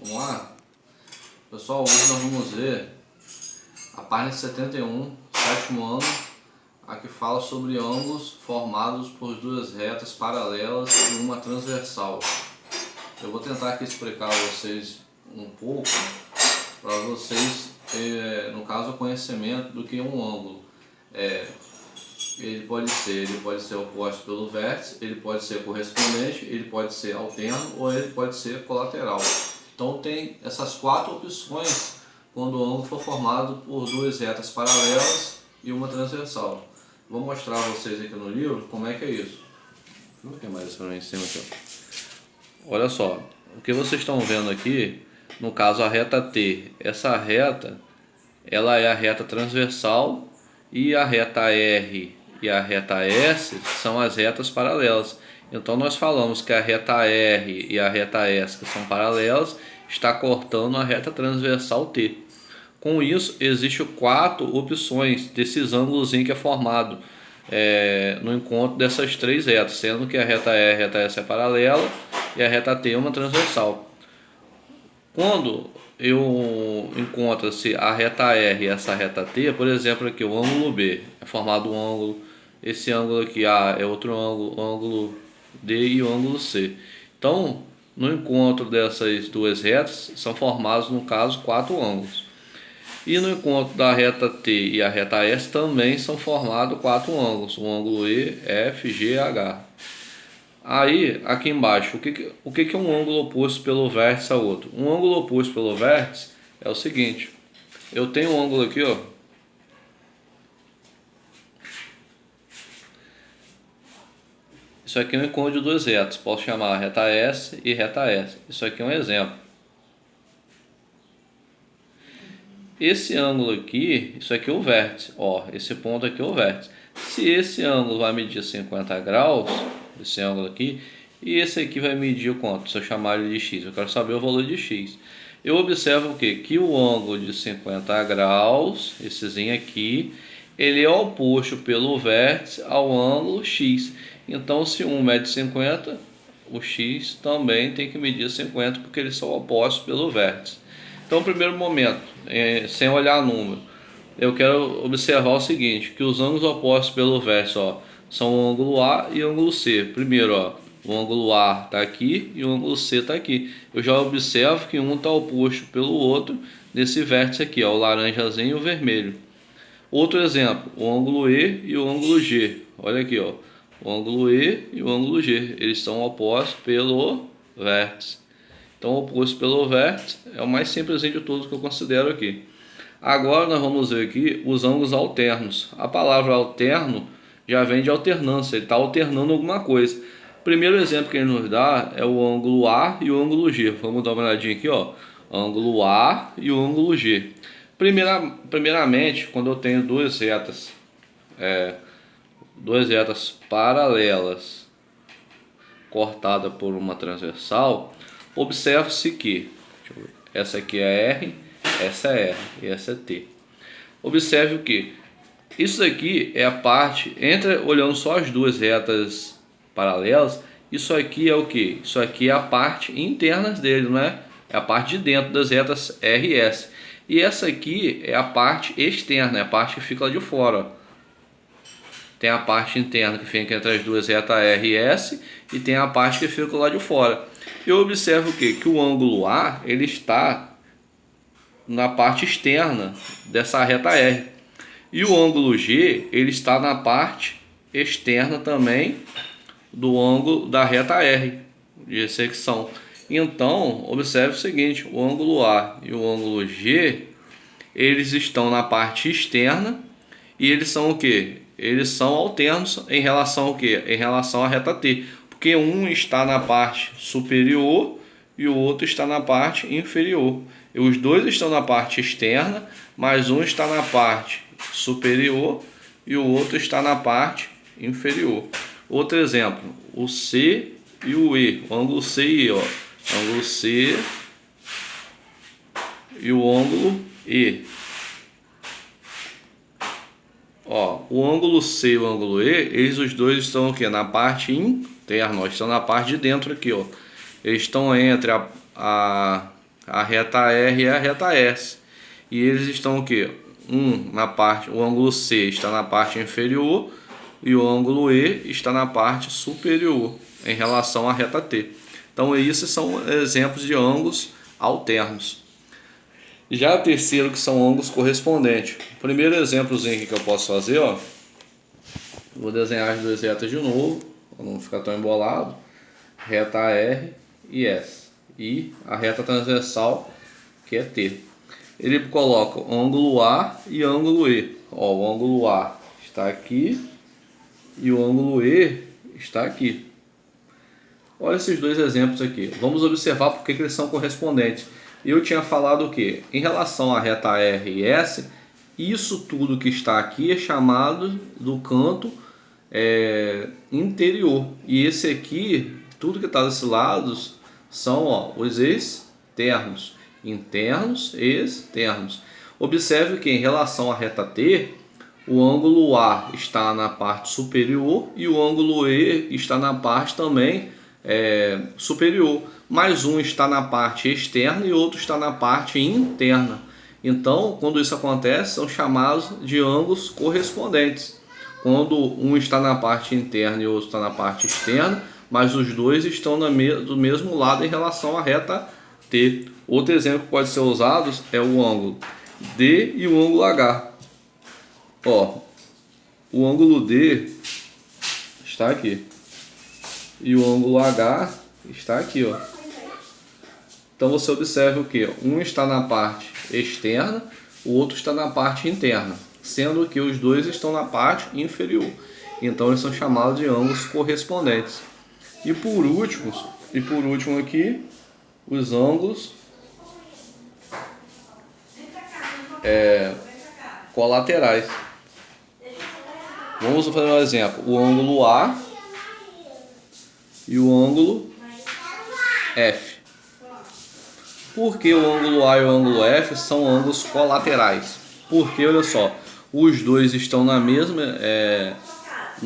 Vamos lá? Pessoal, hoje nós vamos ver a página 71, sétimo ano, a que fala sobre ângulos formados por duas retas paralelas e uma transversal. Eu vou tentar aqui explicar a vocês um pouco, para vocês no caso, o conhecimento do que é um ângulo. Ele pode ser oposto pelo vértice, ele pode ser correspondente, ele pode ser alterno ou ele pode ser colateral. Então tem essas quatro opções quando o ângulo for formado por duas retas paralelas e uma transversal. Vou mostrar a vocês aqui no livro como é que é isso. Não tem mais isso para mim em cima aqui. Olha só, o que vocês estão vendo aqui, no caso a reta T, essa reta, ela é a reta transversal e a reta R e a reta S são as retas paralelas. Então nós falamos que a reta R e a reta S, que são paralelas, está cortando a reta transversal T. Com isso, existem quatro opções desses ângulos que é formado no encontro dessas três retas, sendo que a reta R e a reta S é paralela e a reta T é uma transversal. Quando eu encontro-se a reta R e essa reta T, por exemplo, aqui o ângulo B é formado um ângulo, esse ângulo aqui A é outro ângulo, o ângulo D e o ângulo C. Então, no encontro dessas duas retas, são formados, no caso, quatro ângulos. E no encontro da reta T e a reta S também são formados quatro ângulos, o ângulo E, F, G e H. Aí, aqui embaixo, o que é um ângulo oposto pelo vértice ao outro? Um ângulo oposto pelo vértice é o seguinte: eu tenho um ângulo aqui, ó. Isso aqui é um encontro de duas retas, posso chamar reta S e reta S. Isso aqui é um exemplo. Esse ângulo aqui, isso aqui é o vértice, ó, esse ponto aqui é o vértice. Se esse ângulo vai medir 50 graus, esse ângulo aqui, e esse aqui vai medir quanto? Se eu chamar ele de x, eu quero saber o valor de x. Eu observo o quê? Que o ângulo de 50 graus, essezinho aqui, ele é oposto pelo vértice ao ângulo x. Então, se um mede 50, o x também tem que medir 50, porque eles são opostos pelo vértice. Então, no primeiro momento, sem olhar número, eu quero observar o seguinte, que os ângulos opostos pelo vértice, ó, são o ângulo A e o ângulo C. Primeiro, ó, o ângulo A está aqui e o ângulo C está aqui. Eu já observo que um está oposto pelo outro nesse vértice aqui, ó, o laranjazinho e o vermelho. Outro exemplo, o ângulo E e o ângulo G. Olha aqui, ó, o ângulo E e o ângulo G, eles são opostos pelo vértice. Então, oposto pelo vértice é o mais simples de todos que eu considero aqui. Agora nós vamos ver aqui os ângulos alternos. A palavra alterno já vem de alternância, ele está alternando alguma coisa. O primeiro exemplo que ele nos dá é o ângulo A e o ângulo G. Vamos dar uma olhadinha aqui, ó. Ângulo A e o ângulo G. Primeiramente, quando eu tenho duas retas paralelas cortadas por uma transversal, observe-se que essa aqui é R, essa é R e essa é T. Observe o que? Isso aqui é a parte, olhando só as duas retas paralelas, isso aqui é o que? Isso aqui é a parte interna dele, não é? É a parte de dentro das retas R e S. E essa aqui é a parte externa, é a parte que fica lá de fora, ó. Tem a parte interna que fica entre as duas retas R e S e tem a parte que fica lá de fora. Eu observo o quê? Que o ângulo A, ele está na parte externa dessa reta R. E o ângulo G, ele está na parte externa também do ângulo da reta R de secção. Então, observe o seguinte, o ângulo A e o ângulo G, eles estão na parte externa e eles são o quê? Eles são alternos em relação ao quê? Em relação à reta T. Porque um está na parte superior e o outro está na parte inferior. E os dois estão na parte externa, mas um está na parte superior e o outro está na parte inferior. Outro exemplo, o C e o E, o ângulo C e E, ó. Ângulo C e o ângulo E. Ó, o ângulo C e o ângulo E, eles os dois estão aqui na parte interna, ó, estão na parte de dentro aqui, ó. Eles estão entre a a reta R e a reta S. E eles estão o quê? O ângulo C está na parte inferior e o ângulo E está na parte superior em relação à reta T. Então esses são exemplos de ângulos alternos. Já o terceiro, que são ângulos correspondentes. O primeiro exemplozinho que eu posso fazer, ó, vou desenhar as duas retas de novo, para não ficar tão embolado. Reta R e S. E a reta transversal, que é T. Ele coloca ângulo A e ângulo E. Ó, o ângulo A está aqui e o ângulo E está aqui. Olha esses dois exemplos aqui. Vamos observar porque que eles são correspondentes. Eu tinha falado o que? Em relação à reta R e S, isso tudo que está aqui é chamado do canto interior. E esse aqui, tudo que está desses lados, são, ó, os externos. Internos e externos. Observe que em relação à reta T, o ângulo A está na parte superior e o ângulo E está na parte também superior. Mas um está na parte externa e outro está na parte interna. Então, quando isso acontece, são chamados de ângulos correspondentes. Quando um está na parte interna e o outro está na parte externa, mas os dois estão do mesmo lado em relação à reta T. Outro exemplo que pode ser usado é o ângulo D e o ângulo H. Ó, o ângulo D está aqui e o ângulo H está aqui, ó. Então você observa o que? Um está na parte externa, o outro está na parte interna, sendo que os dois estão na parte inferior. Então eles são chamados de ângulos correspondentes. E por último aqui, os ângulos colaterais. Vamos fazer um exemplo. O ângulo A e o ângulo F. Por que o ângulo A e o ângulo F são ângulos colaterais? Porque, olha só, os dois estão no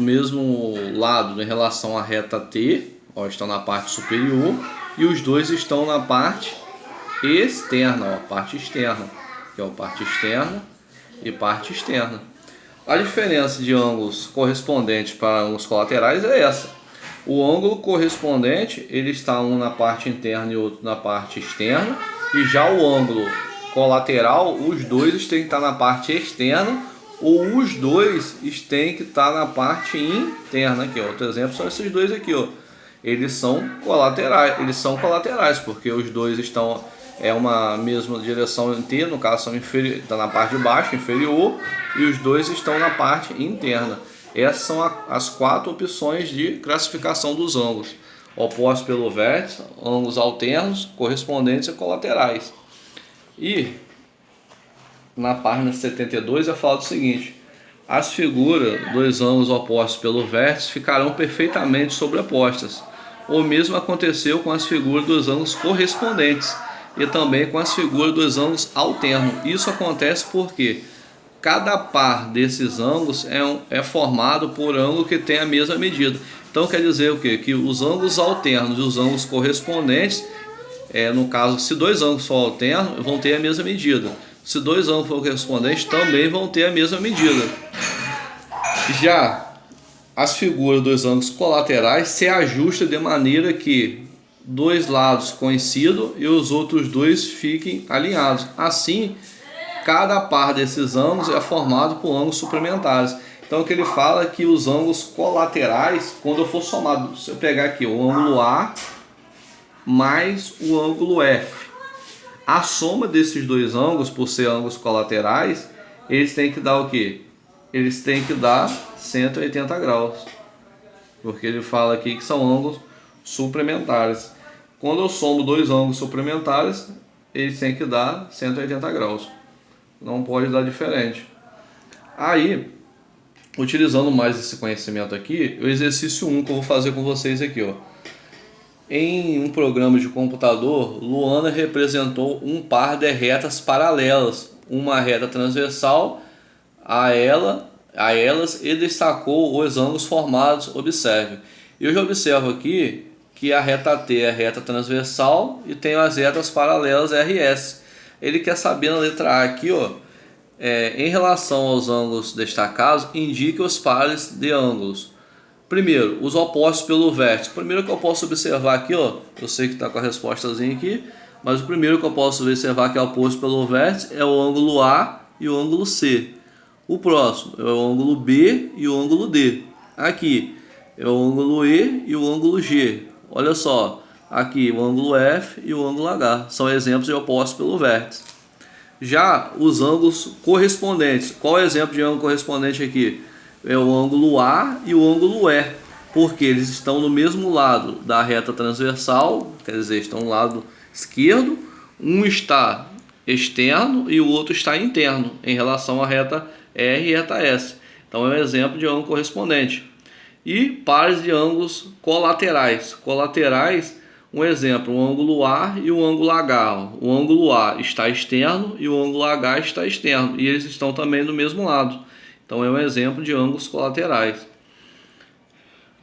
mesmo lado em relação à reta T, ó, estão na parte superior, e os dois estão na parte externa, ó, parte externa, que é a parte externa e parte externa. A diferença de ângulos correspondentes para ângulos colaterais é essa. O ângulo correspondente, ele está um na parte interna e outro na parte externa, e já o ângulo colateral, os dois têm que estar na parte externa, ou os dois têm que estar na parte interna. Aqui, ó, outro exemplo são esses dois aqui, ó. Eles são colaterais, porque os dois estão uma mesma direção inteira, no caso são está na parte de baixo, inferior, e os dois estão na parte interna. Essas são as quatro opções de classificação dos ângulos: opostos pelo vértice, ângulos alternos, correspondentes e colaterais. E na página 72 eu falo o seguinte: as figuras dos ângulos opostos pelo vértice ficarão perfeitamente sobrepostas. O mesmo aconteceu com as figuras dos ângulos correspondentes e também com as figuras dos ângulos alternos. Isso acontece porque cada par desses ângulos é formado por ângulo que tem a mesma medida. Então quer dizer o quê? Que os ângulos alternos e os ângulos correspondentes, no caso, se dois ângulos for alternos, vão ter a mesma medida. Se dois ângulos for correspondentes, também vão ter a mesma medida. Já as figuras dos ângulos colaterais se ajustam de maneira que dois lados coincidam e os outros dois fiquem alinhados. Assim, cada par desses ângulos é formado por ângulos suplementares. Então o que ele fala é que os ângulos colaterais, quando eu for somado, se eu pegar aqui o ângulo A mais o ângulo F, a soma desses dois ângulos, por ser ângulos colaterais, eles têm que dar o quê? Eles têm que dar 180 graus. Porque ele fala aqui que são ângulos suplementares. Quando eu somo dois ângulos suplementares, eles têm que dar 180 graus. Não pode dar diferente. Aí, utilizando mais esse conhecimento aqui, o exercício 1 que eu vou fazer com vocês aqui, ó. Em um programa de computador, Luana representou um par de retas paralelas, uma reta transversal a elas, e destacou os ângulos formados. Observe. Eu já observo aqui que a reta T é a reta transversal e tem as retas paralelas RS. Ele quer saber na letra A aqui, ó, em relação aos ângulos destacados, indique os pares de ângulos. Primeiro, os opostos pelo vértice. Primeiro que eu posso observar aqui, ó, eu sei que está com a respostazinha aqui, mas o primeiro que eu posso observar que é oposto pelo vértice é o ângulo A e o ângulo C. O próximo é o ângulo B e o ângulo D. Aqui é o ângulo E e o ângulo G. Olha só, aqui o ângulo F e o ângulo H. São exemplos de opostos pelo vértice. Já os ângulos correspondentes. Qual é o exemplo de ângulo correspondente aqui? É o ângulo A e o ângulo E, porque eles estão no mesmo lado da reta transversal, quer dizer, estão no lado esquerdo. Um está externo e o outro está interno em relação à reta R e reta S. Então é um exemplo de ângulo correspondente. E pares de ângulos colaterais. Colaterais, um exemplo, o ângulo A e o ângulo H. O ângulo A está externo e o ângulo H está externo, e eles estão também do mesmo lado. Então é um exemplo de ângulos colaterais.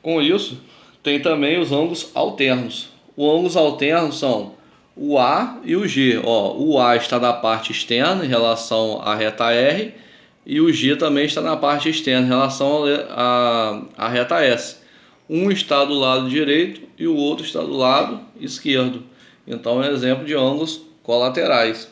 Com isso, tem também os ângulos alternos. Os ângulos alternos são o A e o G. Ó, o A está na parte externa em relação à reta R e o G também está na parte externa em relação à reta S. Um está do lado direito e o outro está do lado esquerdo. Então é um exemplo de ângulos colaterais.